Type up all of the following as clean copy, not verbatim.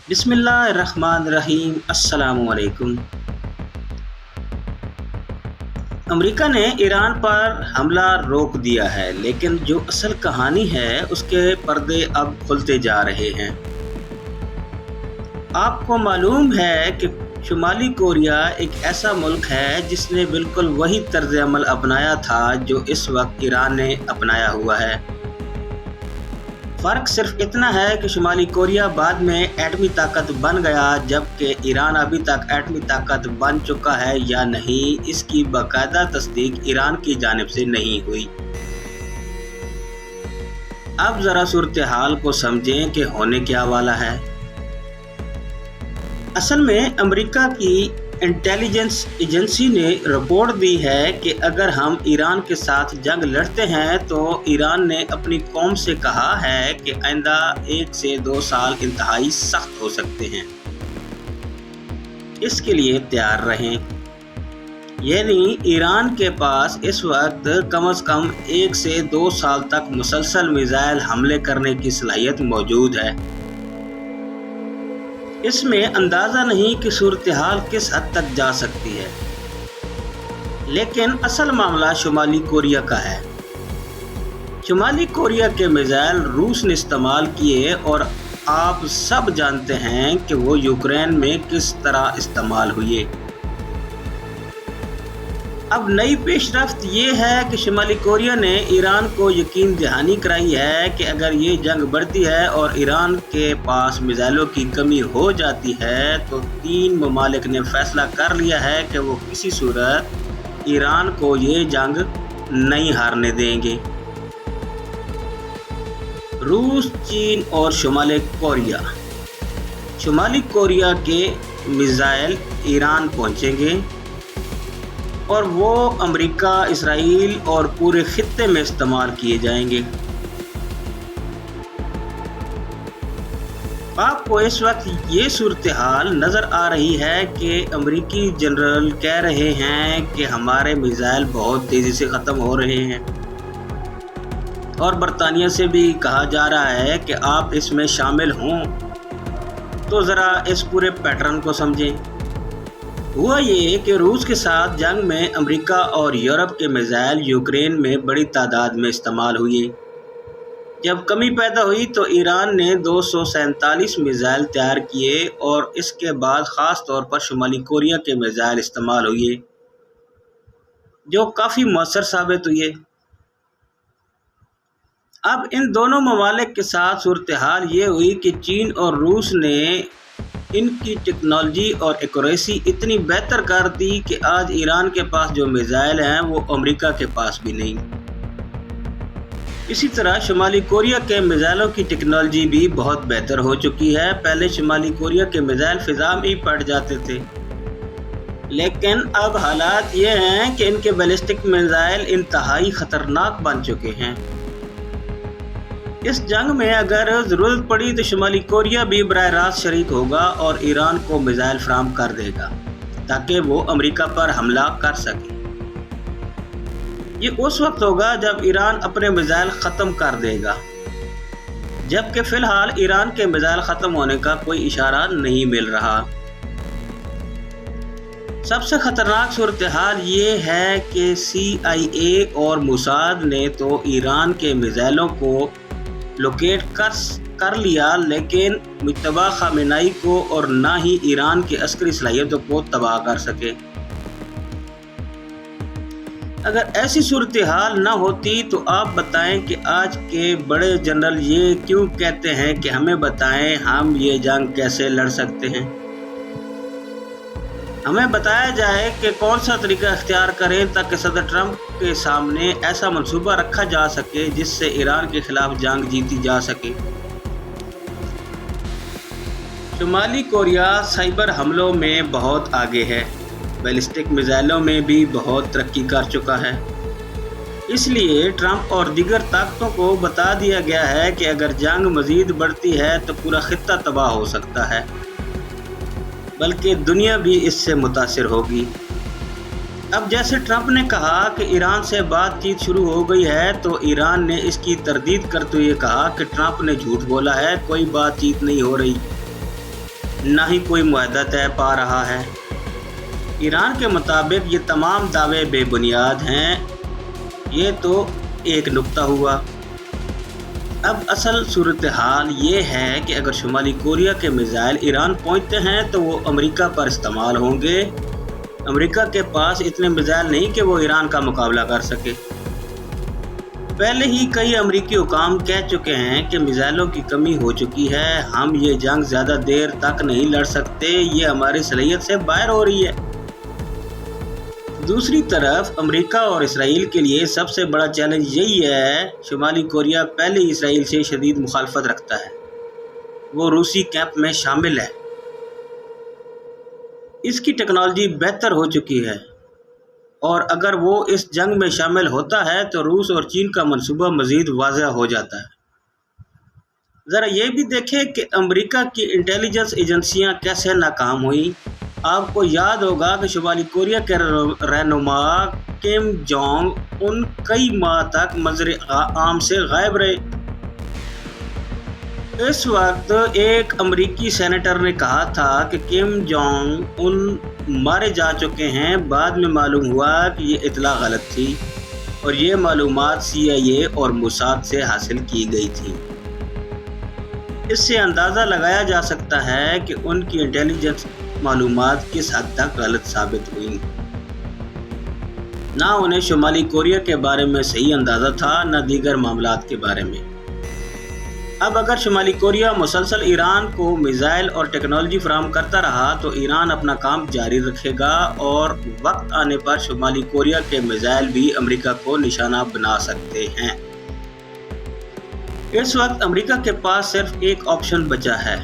بسم اللہ الرحمن الرحیم۔ السلام علیکم۔ امریکہ نے ایران پر حملہ روک دیا ہے، لیکن جو اصل کہانی ہے اس کے پردے اب کھلتے جا رہے ہیں۔ آپ کو معلوم ہے کہ شمالی کوریا ایک ایسا ملک ہے جس نے بالکل وہی طرز عمل اپنایا تھا جو اس وقت ایران نے اپنایا ہوا ہے۔ فرق صرف اتنا ہے کہ شمالی کوریا بعد میں ایٹمی طاقت بن گیا، جبکہ ایران ابھی تک ایٹمی طاقت بن چکا ہے یا نہیں، اس کی باقاعدہ تصدیق ایران کی جانب سے نہیں ہوئی۔ اب ذرا صورتحال کو سمجھیں کہ ہونے کیا والا ہے۔ اصل میں امریکہ کی انٹیلیجنس ایجنسی نے رپورٹ دی ہے کہ اگر ہم ایران کے ساتھ جنگ لڑتے ہیں تو ایران نے اپنی قوم سے کہا ہے کہ آئندہ 1 سے 2 سال انتہائی سخت ہو سکتے ہیں، اس کے لیے تیار رہیں۔ یعنی ایران کے پاس اس وقت کم از کم 1 سے 2 سال تک مسلسل میزائل حملے کرنے کی صلاحیت موجود ہے۔ اس میں اندازہ نہیں کہ صورتحال کس حد تک جا سکتی ہے، لیکن اصل معاملہ شمالی کوریا کا ہے۔ شمالی کوریا کے میزائل روس نے استعمال کیے اور آپ سب جانتے ہیں کہ وہ یوکرین میں کس طرح استعمال ہوئے۔ اب نئی پیش رفت یہ ہے کہ شمالی کوریا نے ایران کو یقین دہانی کرائی ہے کہ اگر یہ جنگ بڑھتی ہے اور ایران کے پاس میزائلوں کی کمی ہو جاتی ہے تو 3 ممالک نے فیصلہ کر لیا ہے کہ وہ کسی صورت ایران کو یہ جنگ نہیں ہارنے دیں گے۔ روس، چین اور شمالی کوریا۔ شمالی کوریا کے میزائل ایران پہنچیں گے اور وہ امریکہ، اسرائیل اور پورے خطے میں استعمال کیے جائیں گے۔ آپ کو اس وقت یہ صورتحال نظر آ رہی ہے کہ امریکی جنرل کہہ رہے ہیں کہ ہمارے میزائل بہت تیزی سے ختم ہو رہے ہیں، اور برطانیہ سے بھی کہا جا رہا ہے کہ آپ اس میں شامل ہوں۔ تو ذرا اس پورے پیٹرن کو سمجھیں۔ ہوا یہ کہ روس کے ساتھ جنگ میں امریکہ اور یورپ کے میزائل یوکرین میں بڑی تعداد میں استعمال ہوئے۔ جب کمی پیدا ہوئی تو ایران نے 247 میزائل تیار کیے اور اس کے بعد خاص طور پر شمالی کوریا کے میزائل استعمال ہوئے، جو کافی مؤثر ثابت ہوئے۔ اب ان دونوں ممالک کے ساتھ صورتحال یہ ہوئی کہ چین اور روس نے ان کی ٹیکنالوجی اور ایکوریسی اتنی بہتر کر دی کہ آج ایران کے پاس جو میزائل ہیں وہ امریکہ کے پاس بھی نہیں۔ اسی طرح شمالی کوریا کے میزائلوں کی ٹیکنالوجی بھی بہت بہتر ہو چکی ہے۔ پہلے شمالی کوریا کے میزائل فضا میں ہی پڑ جاتے تھے، لیکن اب حالات یہ ہیں کہ ان کے بیلسٹک میزائل انتہائی خطرناک بن چکے ہیں۔ اس جنگ میں اگر ضرورت پڑی تو شمالی کوریا بھی براہ راست شریک ہوگا اور ایران کو میزائل فراہم کر دے گا تاکہ وہ امریکہ پر حملہ کر سکے۔ یہ اس وقت ہوگا جب ایران اپنے میزائل ختم کر دے گا، جبکہ فی الحال ایران کے میزائل ختم ہونے کا کوئی اشارہ نہیں مل رہا۔ سب سے خطرناک صورتحال یہ ہے کہ CIA اور موساد نے تو ایران کے میزائلوں کو لوکیٹ کر لیا، لیکن مجتبی خامنہئی کو اور نہ ہی ایران کی عسکری صلاحیتوں کو تباہ کر سکے۔ اگر ایسی صورتحال نہ ہوتی تو آپ بتائیں کہ آج کے بڑے جنرل یہ کیوں کہتے ہیں کہ ہمیں بتائیں ہم یہ جنگ کیسے لڑ سکتے ہیں، ہمیں بتایا جائے کہ کون سا طریقہ اختیار کریں تاکہ صدر ٹرمپ کے سامنے ایسا منصوبہ رکھا جا سکے جس سے ایران کے خلاف جنگ جیتی جا سکے۔ شمالی کوریا سائبر حملوں میں بہت آگے ہے، بیلسٹک میزائلوں میں بھی بہت ترقی کر چکا ہے۔ اس لیے ٹرمپ اور دیگر طاقتوں کو بتا دیا گیا ہے کہ اگر جنگ مزید بڑھتی ہے تو پورا خطہ تباہ ہو سکتا ہے، بلکہ دنیا بھی اس سے متاثر ہوگی۔ اب جیسے ٹرمپ نے کہا کہ ایران سے بات چیت شروع ہو گئی ہے، تو ایران نے اس کی تردید کرتے ہوئے کہا کہ ٹرمپ نے جھوٹ بولا ہے، کوئی بات چیت نہیں ہو رہی۔ नہ ही कोई मुआहदा तय पा रहा है। ईरान के मुताबिक ये तमाम दावे बेबुनियाद हैं। ये तो एक नुक्ता हुआ। अब असल सूरत हाल ये है कि अगर शुमाली कोरिया के मिसाइल ईरान पहुंचते हैं तो वो अमेरिका पर इस्तेमाल होंगे। अमेरिका के पास इतने मिसाइल नहीं कि वो ईरान का मुकाबला कर सके। पहले ही कई अमेरिकी हुकाम कह चुके हैं कि मिसाइलों की कमी हो चुकी है, हम ये जंग ज़्यादा देर तक नहीं लड़ सकते, ये हमारी सलाहियत से बाहर हो रही है। दूसरी तरफ अमेरिका और इसराइल के लिए सबसे बड़ा चैलेंज यही है, शुमाली कोरिया पहले ही इसराइल से शदीद मुखालफत रखता है, वो रूसी कैंप में शामिल है, इसकी टेक्नोलॉजी बेहतर हो चुकी है और अगर वो इस जंग में शामिल होता है तो रूस और चीन का मंसूबा मज़ीद वाज़ह हो जाता है। ज़रा ये भी देखें कि अमेरिका की इंटेलिजेंस एजेंसियां कैसे नाकाम हुई। आपको याद होगा कि शुमाली कोरिया के रहनुमा किम जोंग उन कई माह तक मंजर आम से गायब रहे। इस वक्त एक अमेरिकी सेनेटर ने कहा था कि किम जोंग उन मारे जा चुके हैं। बाद में मालूम हुआ कि ये इतला गलत थी और ये मालूमात CIA और मोसाद से हासिल की गई थी। इससे अंदाज़ा लगाया जा सकता है कि उनकी इंटेलिजेंस मालूमात किस हद तक गलत साबित हुई। ना उन्हें शुमाली कोरिया के बारे में सही अंदाज़ा था, न दीगर मामलात के बारे में। अब अगर शुमाली कोरिया मुसलसल ईरान को मिसाइल और टेक्नोलॉजी फराहम करता रहा तो ईरान अपना काम जारी रखेगा और वक्त आने पर शुमाली कोरिया के मिसाइल भी अमेरिका को निशाना बना सकते हैं। इस वक्त अमेरिका के पास सिर्फ एक ऑप्शन बचा है,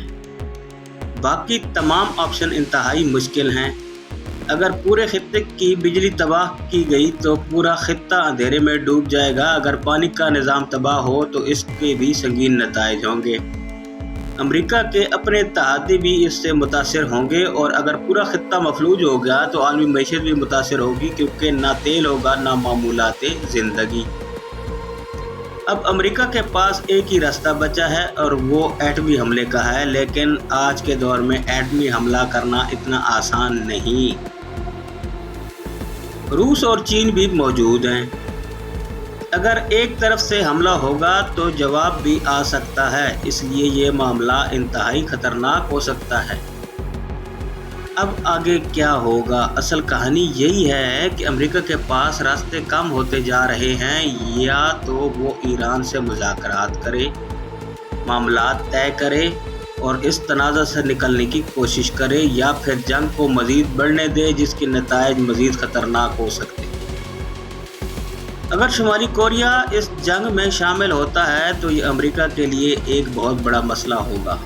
बाकी तमाम ऑप्शन इंतहाई मुश्किल हैं। अगर पूरे खित्ते की बिजली तबाह की गई तो पूरा खित्ता अंधेरे में डूब जाएगा। अगर पानी का निज़ाम तबाह हो तो इसके भी संगीन नताइज होंगे। अमेरिका के अपने इत्तेहादी भी इससे मुतासिर होंगे और अगर पूरा खित्ता मफलूज हो गया तो आलमी मईशत भी मुतासिर होगी, क्योंकि ना तेल होगा ना मामूलात ज़िंदगी। अब अमेरिका के पास एक ही रास्ता बचा है और वो एटमी हमले का है, लेकिन आज के दौर में एटमी हमला करना इतना आसान नहीं। रूस और चीन भी मौजूद हैं। अगर एक तरफ से हमला होगा तो जवाब भी आ सकता है, इसलिए ये मामला इंतहाई ख़तरनाक हो सकता है। अब आगे क्या होगा? असल कहानी यही है कि अमेरिका के पास रास्ते कम होते जा रहे हैं। या तो वो ईरान से मुज़ाकरात करे, मामलात तय करे और इस तनाज़ा से निकलने की कोशिश करे, या फिर जंग को मज़ीद बढ़ने दे जिसके नताइज मज़ीद ख़तरनाक हो सकते हैं। अगर शुमाली कोरिया इस जंग में शामिल होता है तो ये अमेरिका के लिए एक बहुत बड़ा मसला होगा।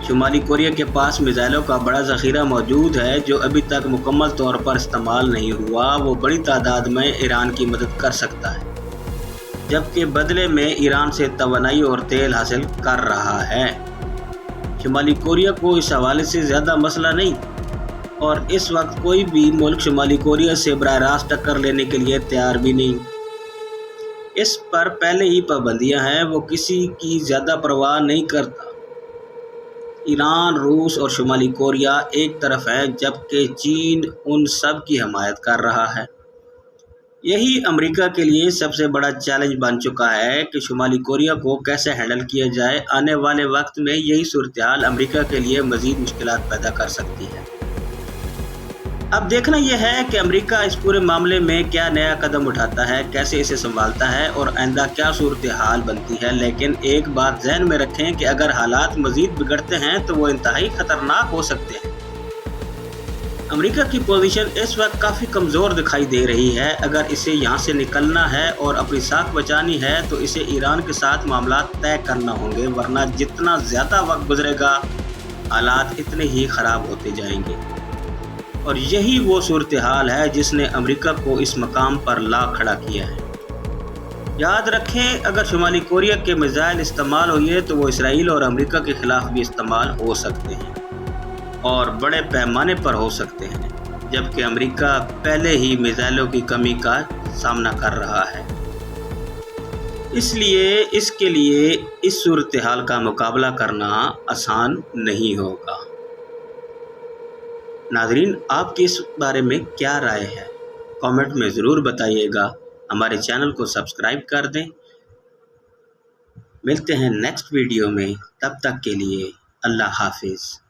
शुमाली कोरिया के पास मिसाइलों का बड़ा ज़ख़ीरा मौजूद है जो अभी तक मुकम्मल तौर पर इस्तेमाल नहीं हुआ। वो बड़ी तादाद में ईरान की मदद कर सकता है, जबकि बदले में ईरान से तवानाई और तेल हासिल कर रहा है। शुमाली कोरिया को इस हवाले से ज़्यादा मसला नहीं और इस वक्त कोई भी मुल्क शुमाली कोरिया से बराह रास्त टक्कर लेने के लिए तैयार भी नहीं। इस पर पहले ही पाबंदियां हैं, वो किसी की ज़्यादा परवाह नहीं करता। ईरान, रूस और शुमाली कोरिया एक तरफ है, जबकि चीन उन सब की हमायत कर रहा है। यही अमेरिका के लिए सबसे बड़ा चैलेंज बन चुका है कि शुमाली कोरिया को कैसे हैंडल किया जाए। आने वाले वक्त में यही सूरत-ए-हाल अमेरिका के लिए मज़ीद मुश्किलात पैदा कर सकती है। अब देखना यह है कि अमेरिका इस पूरे मामले में क्या नया कदम उठाता है, कैसे इसे संभालता है और आइंदा क्या सूरत-ए-हाल बनती है। लेकिन एक बात ज़हन में रखें कि अगर हालात मज़ीद बिगड़ते हैं तो वो इंतहाई ख़तरनाक हो सकते हैं। अमेरिका की पोजीशन इस वक्त काफ़ी कमज़ोर दिखाई दे रही है। अगर इसे यहाँ से निकलना है और अपनी साख बचानी है तो इसे ईरान के साथ मामलात तय करना होंगे, वरना जितना ज़्यादा वक्त गुजरेगा हालात इतने ही ख़राब होते जाएंगे। और यही वो सूरत-ए-हाल है जिसने अमेरिका को इस मकाम पर ला खड़ा किया है। याद रखें, अगर शुमाली कोरिया के मिसाइल इस्तेमाल हुए तो वो इसराइल और अमेरिका के ख़िलाफ़ भी इस्तेमाल हो सकते हैं और बड़े पैमाने पर हो सकते हैं, जबकि अमेरिका पहले ही मिसाइलों की कमी का सामना कर रहा है। इसलिए इसके लिए इस सूरत-ए-हाल का मुकाबला करना आसान नहीं होगा। ناظرین، آپ کی اس بارے میں کیا رائے ہے؟ کامنٹ میں ضرور بتائیے گا۔ ہمارے چینل کو سبسکرائب کر دیں۔ ملتے ہیں نیکسٹ ویڈیو میں، تب تک کے لیے اللہ حافظ۔